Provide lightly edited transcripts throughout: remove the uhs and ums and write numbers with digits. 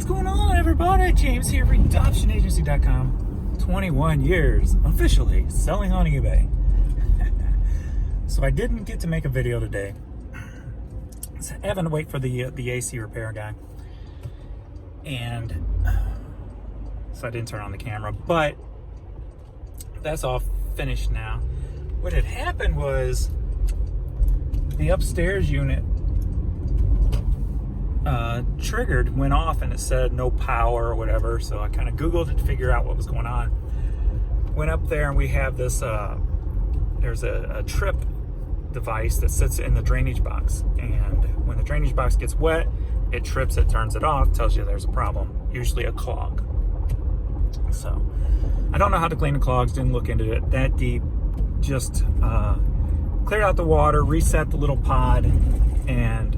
What's going on, everybody? James here for AdoptionAgency.com. 21 years officially selling on eBay. So I didn't get to make a video today. So having to wait for the AC repair guy, and so I didn't turn on the camera. But that's all finished now. What had happened was the upstairs unit went off, and it said no power or whatever. So I kind of Googled it to figure out what was going on. Went up there, and we have this there's a trip device that sits in the drainage box, and when the drainage box gets wet, it trips it, turns it off, tells you there's a problem, usually a clog. So I don't know how to clean the clogs, didn't look into it that deep. Just cleared out the water, reset the little pod, and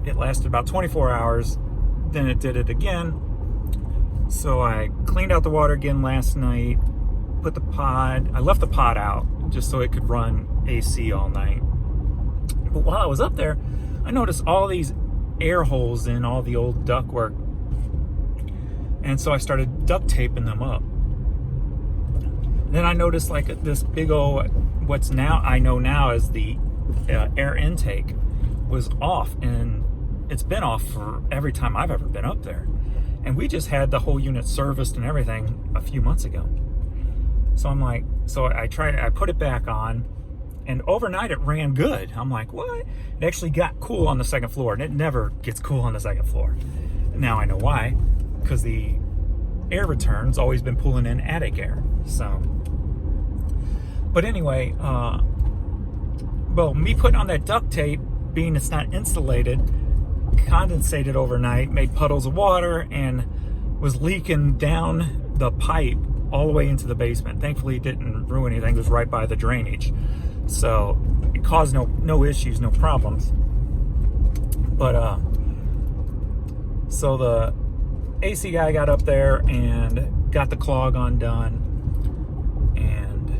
it lasted about 24 hours. Then it did it again. So I cleaned out the water again last night, I left the pod out just so it could run AC all night. But while I was up there, I noticed all these air holes in all the old ductwork. And so I started duct taping them up. Then I noticed like this big old, what's now I know now is the air intake was off, and it's been off for every time I've ever been up there. And we just had the whole unit serviced and everything a few months ago. So I'm like, I put it back on, and overnight it ran good. I'm like, what? It actually got cool on the second floor, and it never gets cool on the second floor. Now I know why, because the air return's always been pulling in attic air. So, but anyway, well, me putting on that duct tape, being it's not insulated, condensated overnight, made puddles of water, and was leaking down the pipe all the way into the basement. Thankfully, it didn't ruin anything. It was right by the drainage, so it caused no issues, no problems. But so the AC guy got up there and got the clog undone, and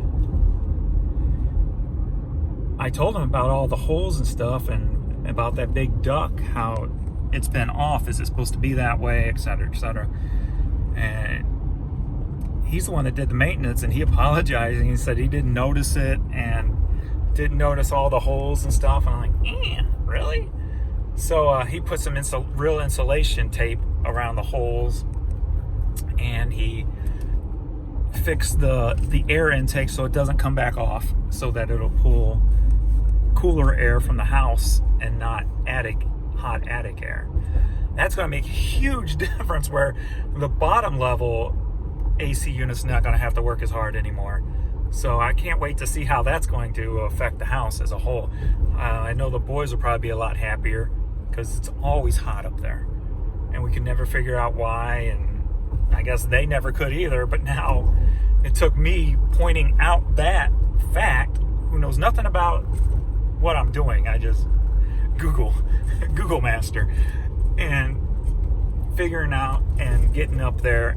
I told him about all the holes and stuff, and about that big duct, how it's been off, is it supposed to be that way, etc., etc. And he's the one that did the maintenance, and he apologized, and he said he didn't notice it and didn't notice all the holes and stuff. And I'm like, really? So he put some real insulation tape around the holes, and he fixed the air intake so it doesn't come back off, so that it'll pull cooler air from the house and not hot attic air. That's going to make a huge difference, where the bottom level AC unit's not going to have to work as hard anymore. So I can't wait to see how that's going to affect the house as a whole. I know the boys will probably be a lot happier, because it's always hot up there, and we could never figure out why, and I guess they never could either. But now it took me pointing out that fact, who knows nothing about what I'm doing. I just Google Master, and figuring out and getting up there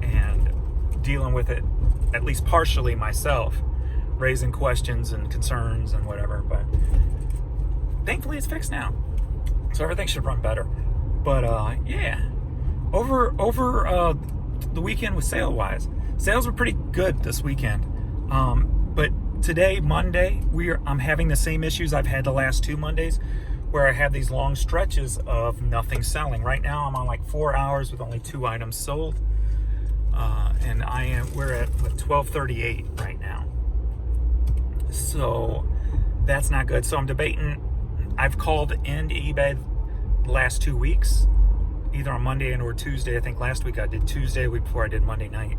and dealing with it at least partially myself, raising questions and concerns and whatever. But thankfully it's fixed now, so everything should run better. But yeah, over the weekend with sales were pretty good this weekend. But today, Monday, I'm having the same issues I've had the last 2 Mondays, where I have these long stretches of nothing selling. Right now I'm on like 4 hours with only 2 items sold. And we're at 12:38 right now. So that's not good. So I'm debating, I've called in to eBay the last 2 weeks, either on Monday and or Tuesday. I think last week I did Tuesday, the week before I did Monday night.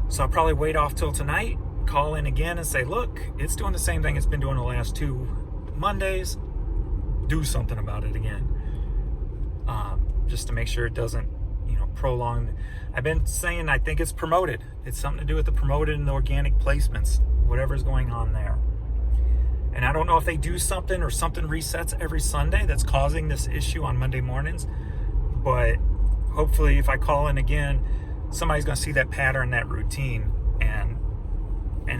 So I'll probably wait off till tonight, call in again and say, look, it's doing the same thing it's been doing the last 2 Mondays. Do something about it again. Just to make sure it doesn't, prolong. I've been saying I think it's promoted. It's something to do with the promoted and the organic placements, whatever's going on there. And I don't know if they do something, or something resets every Sunday that's causing this issue on Monday mornings. But hopefully if I call in again, somebody's going to see that pattern, that routine, and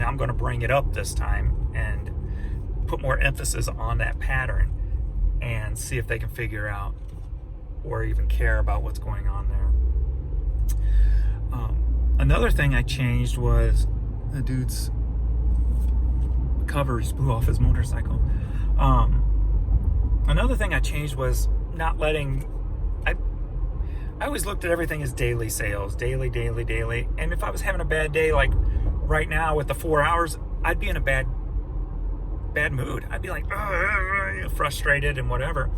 I'm going to bring it up this time and put more emphasis on that pattern and see if they can figure out or even care about what's going on there. Another thing I changed was the dude's cover just blew off his motorcycle. Another thing I changed was not letting, I always looked at everything as daily sales, daily. And if I was having a bad day, like right now with the 4 hours, I'd be in a bad mood. I'd be like, frustrated and whatever.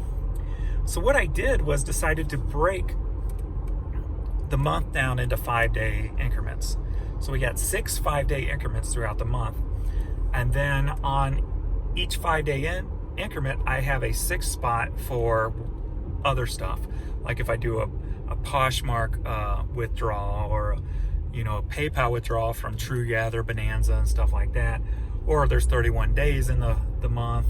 So what I did was decided to break the month down into 5-day increments. So we got 6 5-day increments throughout the month. And then on each 5-day increment, I have a 6th spot for other stuff. Like if I do a Poshmark withdrawal, or a PayPal withdrawal from TrueGather, Bonanza, and stuff like that. Or there's 31 days in the month.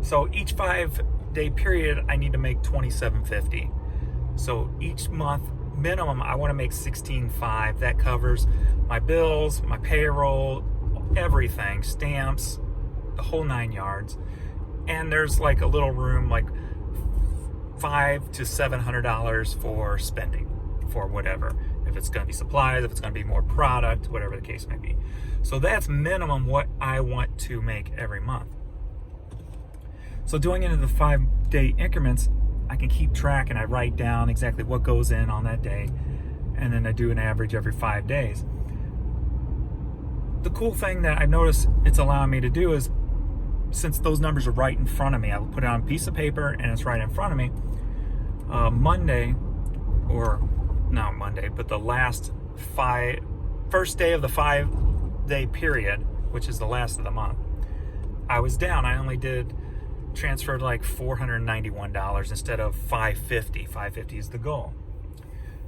So each 5-day period, I need to make $27.50. So each month minimum, I want to make $16.5. That covers my bills, my payroll, everything, stamps, the whole 9 yards. And there's like a little room, like $500 to $700 for spending for whatever. If it's going to be supplies, if it's going to be more product, whatever the case may be. So that's minimum what I want to make every month. So doing it into the 5-day increments, I can keep track and I write down exactly what goes in on that day. And then I do an average every 5 days. The cool thing that I noticed it's allowing me to do is, since those numbers are right in front of me, I'll put it on a piece of paper and it's right in front of me. Monday, or not Monday, but the first day of the 5-day period, which is the last of the month, I was down. I only transferred like $491 instead of $550. $550 is the goal.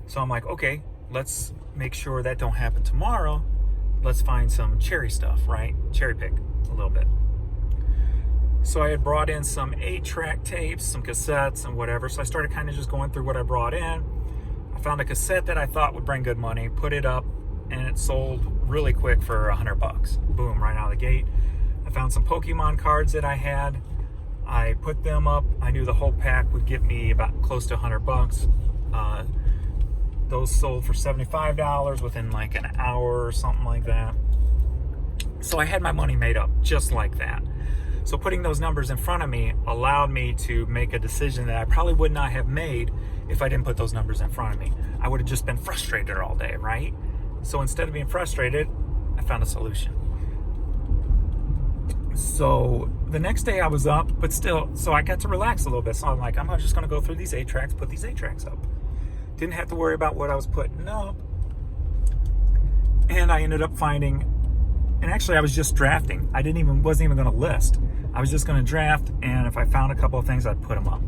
So I'm like, okay, let's make sure that don't happen tomorrow. Let's find some cherry stuff, right? Cherry pick a little bit. So I had brought in some 8-track tapes, some cassettes and whatever. So I started kind of just going through what I brought in. I found a cassette that I thought would bring good money, put it up, and it sold really quick for $100. Boom, right out of the gate. I found some Pokemon cards that I had. I put them up. I knew the whole pack would get me about close to $100. Those sold for $75 within like an hour or something like that. So I had my money made up just like that. So putting those numbers in front of me allowed me to make a decision that I probably would not have made if I didn't put those numbers in front of me. I would have just been frustrated all day, right? So instead of being frustrated, I found a solution. So the next day I was up, but still, so I got to relax a little bit. So I'm like, I'm just going to go through these 8 tracks, put these 8 tracks up. Didn't have to worry about what I was putting up. And I ended up finding, and actually I was just drafting. I wasn't even going to list. I was just going to draft, and if I found a couple of things, I'd put them up.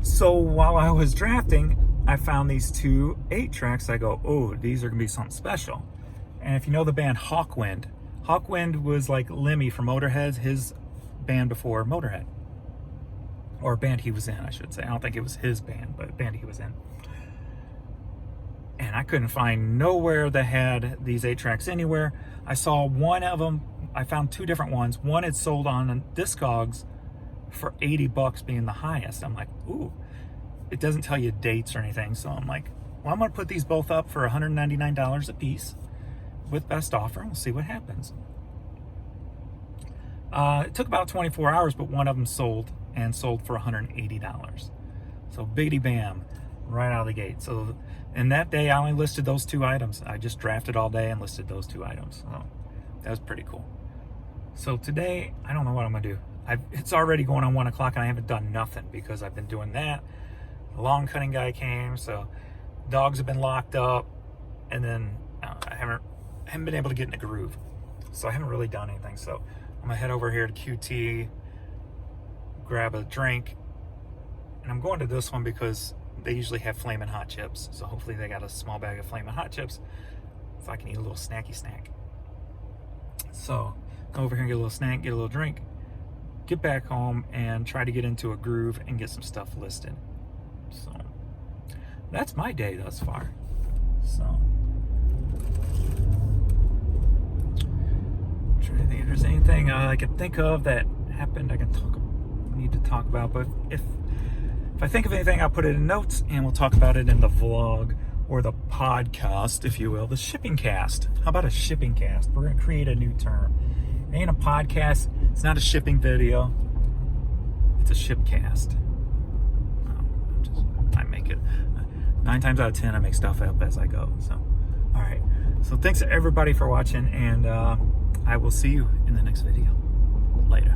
So while I was drafting, I found these 2 8 tracks. I go, oh, these are going to be something special. And if you know the band Hawkwind was like Lemmy from Motorhead, his band before Motorhead. Or a band he was in, I should say. I don't think it was his band, but a band he was in. And I couldn't find nowhere that had these 8 tracks anywhere. I saw one of them. I found 2 different ones. One had sold on Discogs for $80 being the highest. I'm like, ooh, it doesn't tell you dates or anything. So I'm like, well, I'm going to put these both up for $199 a piece with best offer. We'll see what happens. It took about 24 hours, but one of them sold for $180. So biggity bam, right out of the gate. So, and that day I only listed those 2 items. I just drafted all day and listed those 2 items. So that was pretty cool. So today, I don't know what I'm gonna do. It's already going on 1 o'clock and I haven't done nothing because I've been doing that. The lawn cutting guy came, so dogs have been locked up, and then I haven't been able to get in a groove. So I haven't really done anything. So I'm gonna head over here to QT, grab a drink, and I'm going to this one because they usually have Flamin' Hot Chips. So hopefully they got a small bag of Flamin' Hot Chips so I can eat a little snacky snack. So go over here and get a little snack, get a little drink, get back home and try to get into a groove and get some stuff listed. So that's my day thus far. So I'm trying to think if there's anything I can think of that happened I need to talk about. But if If I think of anything, I'll put it in notes and we'll talk about it in the vlog or the podcast, if you will, the shipping cast. How about a shipping cast? We're going to create a new term. It ain't a podcast. It's not a shipping video. It's a shipcast. I make it 9 times out of 10. I make stuff up as I go. So, all right. So thanks to everybody for watching, and I will see you in the next video. Later.